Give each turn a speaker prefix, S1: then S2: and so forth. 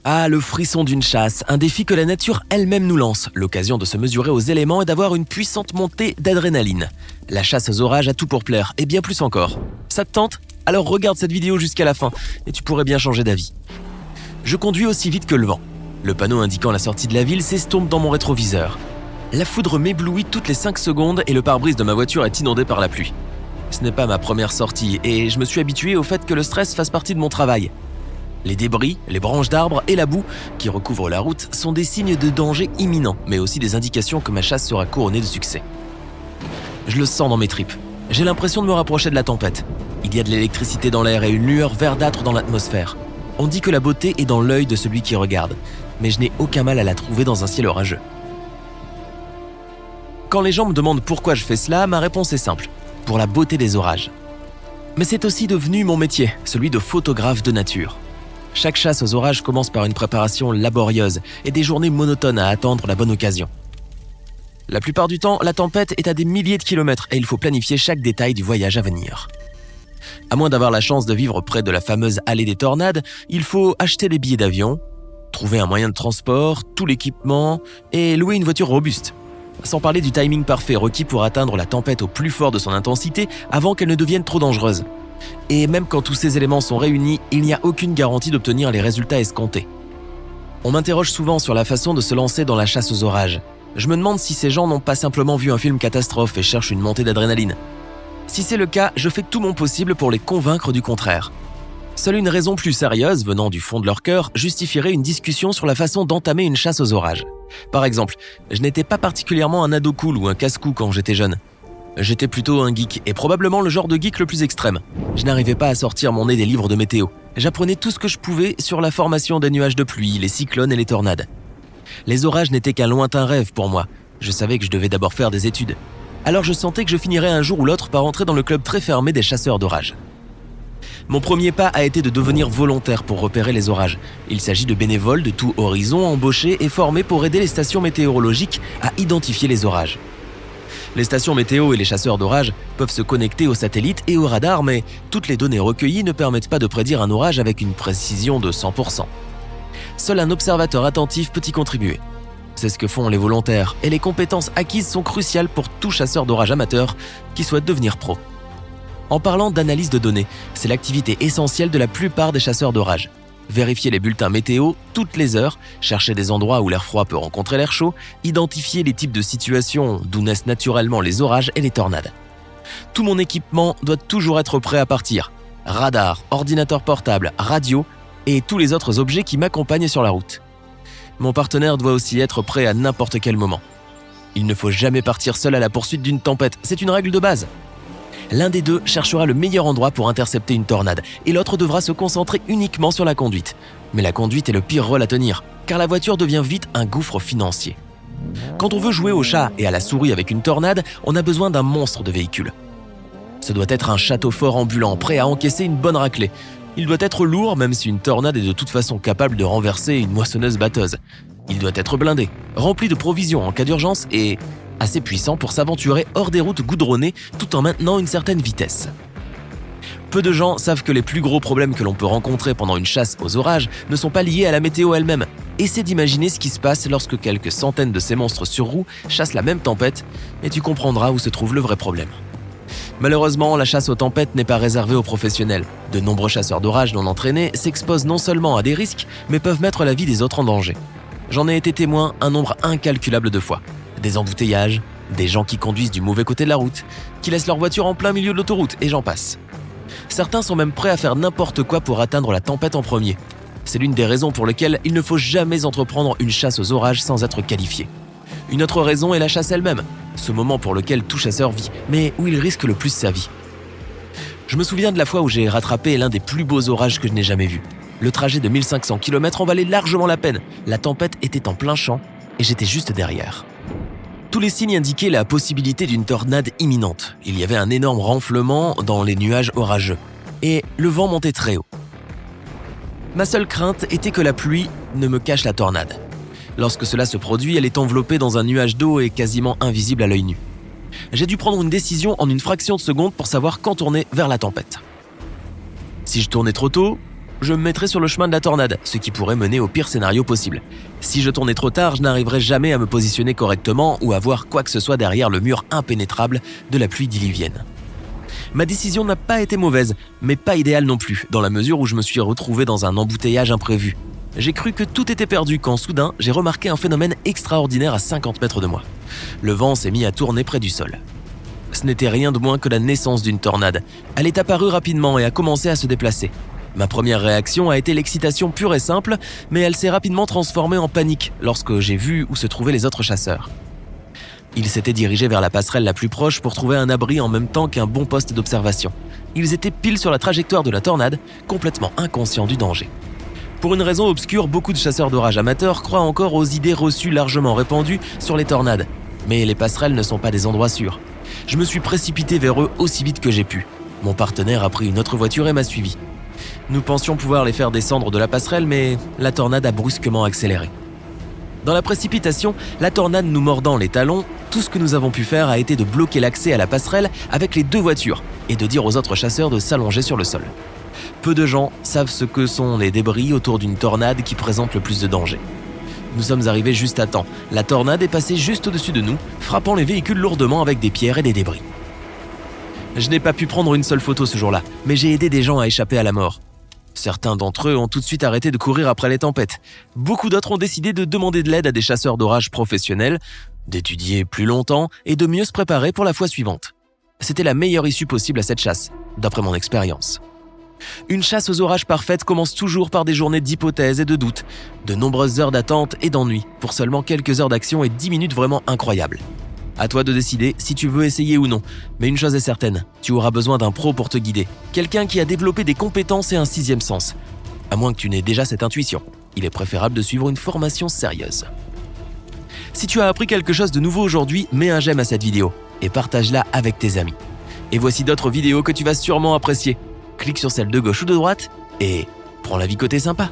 S1: Ah, le frisson d'une chasse, un défi que la nature elle-même nous lance, l'occasion de se mesurer aux éléments et d'avoir une puissante montée d'adrénaline. La chasse aux orages a tout pour plaire, et bien plus encore. Ça te tente ? Alors regarde cette vidéo jusqu'à la fin, et tu pourrais bien changer d'avis. Je conduis aussi vite que le vent. Le panneau indiquant la sortie de la ville s'estompe dans mon rétroviseur. La foudre m'éblouit toutes les 5 secondes et le pare-brise de ma voiture est inondé par la pluie. Ce n'est pas ma première sortie, et je me suis habitué au fait que le stress fasse partie de mon travail. Les débris, les branches d'arbres et la boue qui recouvrent la route sont des signes de danger imminent, mais aussi des indications que ma chasse sera couronnée de succès. Je le sens dans mes tripes. J'ai l'impression de me rapprocher de la tempête. Il y a de l'électricité dans l'air et une lueur verdâtre dans l'atmosphère. On dit que la beauté est dans l'œil de celui qui regarde, mais je n'ai aucun mal à la trouver dans un ciel orageux. Quand les gens me demandent pourquoi je fais cela, ma réponse est simple, pour la beauté des orages. Mais c'est aussi devenu mon métier, celui de photographe de nature. Chaque chasse aux orages commence par une préparation laborieuse et des journées monotones à attendre la bonne occasion. La plupart du temps, la tempête est à des milliers de kilomètres et il faut planifier chaque détail du voyage à venir. À moins d'avoir la chance de vivre près de la fameuse allée des tornades, il faut acheter des billets d'avion, trouver un moyen de transport, tout l'équipement et louer une voiture robuste. Sans parler du timing parfait requis pour atteindre la tempête au plus fort de son intensité avant qu'elle ne devienne trop dangereuse. Et même quand tous ces éléments sont réunis, il n'y a aucune garantie d'obtenir les résultats escomptés. On m'interroge souvent sur la façon de se lancer dans la chasse aux orages. Je me demande si ces gens n'ont pas simplement vu un film catastrophe et cherchent une montée d'adrénaline. Si c'est le cas, je fais tout mon possible pour les convaincre du contraire. Seule une raison plus sérieuse, venant du fond de leur cœur, justifierait une discussion sur la façon d'entamer une chasse aux orages. Par exemple, je n'étais pas particulièrement un ado cool ou un casse-cou quand j'étais jeune. J'étais plutôt un geek, et probablement le genre de geek le plus extrême. Je n'arrivais pas à sortir mon nez des livres de météo. J'apprenais tout ce que je pouvais sur la formation des nuages de pluie, les cyclones et les tornades. Les orages n'étaient qu'un lointain rêve pour moi. Je savais que je devais d'abord faire des études. Alors je sentais que je finirais un jour ou l'autre par entrer dans le club très fermé des chasseurs d'orages. Mon premier pas a été de devenir volontaire pour repérer les orages. Il s'agit de bénévoles de tout horizon embauchés et formés pour aider les stations météorologiques à identifier les orages. Les stations météo et les chasseurs d'orages peuvent se connecter aux satellites et aux radars, mais toutes les données recueillies ne permettent pas de prédire un orage avec une précision de 100%. Seul un observateur attentif peut y contribuer. C'est ce que font les volontaires, et les compétences acquises sont cruciales pour tout chasseur d'orage amateur qui souhaite devenir pro. En parlant d'analyse de données, c'est l'activité essentielle de la plupart des chasseurs d'orage. Vérifier les bulletins météo toutes les heures, chercher des endroits où l'air froid peut rencontrer l'air chaud, identifier les types de situations d'où naissent naturellement les orages et les tornades. Tout mon équipement doit toujours être prêt à partir. Radar, ordinateur portable, radio et tous les autres objets qui m'accompagnent sur la route. Mon partenaire doit aussi être prêt à n'importe quel moment. Il ne faut jamais partir seul à la poursuite d'une tempête, c'est une règle de base. L'un des deux cherchera le meilleur endroit pour intercepter une tornade et l'autre devra se concentrer uniquement sur la conduite. Mais la conduite est le pire rôle à tenir, car la voiture devient vite un gouffre financier. Quand on veut jouer au chat et à la souris avec une tornade, on a besoin d'un monstre de véhicule. Ce doit être un château fort ambulant, prêt à encaisser une bonne raclée. Il doit être lourd, même si une tornade est de toute façon capable de renverser une moissonneuse-batteuse. Il doit être blindé, rempli de provisions en cas d'urgence et assez puissant pour s'aventurer hors des routes goudronnées tout en maintenant une certaine vitesse. Peu de gens savent que les plus gros problèmes que l'on peut rencontrer pendant une chasse aux orages ne sont pas liés à la météo elle-même. Essaie d'imaginer ce qui se passe lorsque quelques centaines de ces monstres sur roues chassent la même tempête et tu comprendras où se trouve le vrai problème. Malheureusement, la chasse aux tempêtes n'est pas réservée aux professionnels. De nombreux chasseurs d'orage non entraînés s'exposent non seulement à des risques, mais peuvent mettre la vie des autres en danger. J'en ai été témoin un nombre incalculable de fois. Des embouteillages, des gens qui conduisent du mauvais côté de la route, qui laissent leur voiture en plein milieu de l'autoroute, et j'en passe. Certains sont même prêts à faire n'importe quoi pour atteindre la tempête en premier. C'est l'une des raisons pour lesquelles il ne faut jamais entreprendre une chasse aux orages sans être qualifié. Une autre raison est la chasse elle-même, ce moment pour lequel tout chasseur vit, mais où il risque le plus sa vie. Je me souviens de la fois où j'ai rattrapé l'un des plus beaux orages que je n'ai jamais vus. Le trajet de 1500 km en valait largement la peine. La tempête était en plein champ et j'étais juste derrière. Tous les signes indiquaient la possibilité d'une tornade imminente. Il y avait un énorme renflement dans les nuages orageux et le vent montait très haut. Ma seule crainte était que la pluie ne me cache la tornade. Lorsque cela se produit, elle est enveloppée dans un nuage d'eau et quasiment invisible à l'œil nu. J'ai dû prendre une décision en une fraction de seconde pour savoir quand tourner vers la tempête. Si je tournais trop tôt, Je me mettrais sur le chemin de la tornade, ce qui pourrait mener au pire scénario possible. Si je tournais trop tard, je n'arriverais jamais à me positionner correctement ou à voir quoi que ce soit derrière le mur impénétrable de la pluie diluvienne. Ma décision n'a pas été mauvaise, mais pas idéale non plus, dans la mesure où je me suis retrouvé dans un embouteillage imprévu. J'ai cru que tout était perdu quand soudain, j'ai remarqué un phénomène extraordinaire à 50 mètres de moi. Le vent s'est mis à tourner près du sol. Ce n'était rien de moins que la naissance d'une tornade. Elle est apparue rapidement et a commencé à se déplacer. Ma première réaction a été l'excitation pure et simple, mais elle s'est rapidement transformée en panique lorsque j'ai vu où se trouvaient les autres chasseurs. Ils s'étaient dirigés vers la passerelle la plus proche pour trouver un abri en même temps qu'un bon poste d'observation. Ils étaient pile sur la trajectoire de la tornade, complètement inconscients du danger. Pour une raison obscure, beaucoup de chasseurs d'orage amateurs croient encore aux idées reçues largement répandues sur les tornades. Mais les passerelles ne sont pas des endroits sûrs. Je me suis précipité vers eux aussi vite que j'ai pu. Mon partenaire a pris une autre voiture et m'a suivi. Nous pensions pouvoir les faire descendre de la passerelle, mais la tornade a brusquement accéléré. Dans la précipitation, la tornade nous mordant les talons, tout ce que nous avons pu faire a été de bloquer l'accès à la passerelle avec les deux voitures et de dire aux autres chasseurs de s'allonger sur le sol. Peu de gens savent ce que sont les débris autour d'une tornade qui présente le plus de danger. Nous sommes arrivés juste à temps. La tornade est passée juste au-dessus de nous, frappant les véhicules lourdement avec des pierres et des débris. Je n'ai pas pu prendre une seule photo ce jour-là, mais j'ai aidé des gens à échapper à la mort. Certains d'entre eux ont tout de suite arrêté de courir après les tempêtes. Beaucoup d'autres ont décidé de demander de l'aide à des chasseurs d'orage professionnels, d'étudier plus longtemps et de mieux se préparer pour la fois suivante. C'était la meilleure issue possible à cette chasse, d'après mon expérience. Une chasse aux orages parfaite commence toujours par des journées d'hypothèses et de doutes, de nombreuses heures d'attente et d'ennui, pour seulement quelques heures d'action et 10 minutes vraiment incroyables. À toi de décider si tu veux essayer ou non, mais une chose est certaine, tu auras besoin d'un pro pour te guider, quelqu'un qui a développé des compétences et un sixième sens. À moins que tu n'aies déjà cette intuition, il est préférable de suivre une formation sérieuse. Si tu as appris quelque chose de nouveau aujourd'hui, mets un j'aime à cette vidéo et partage-la avec tes amis. Et voici d'autres vidéos que tu vas sûrement apprécier. Clique sur celle de gauche ou de droite et prends la vie côté sympa.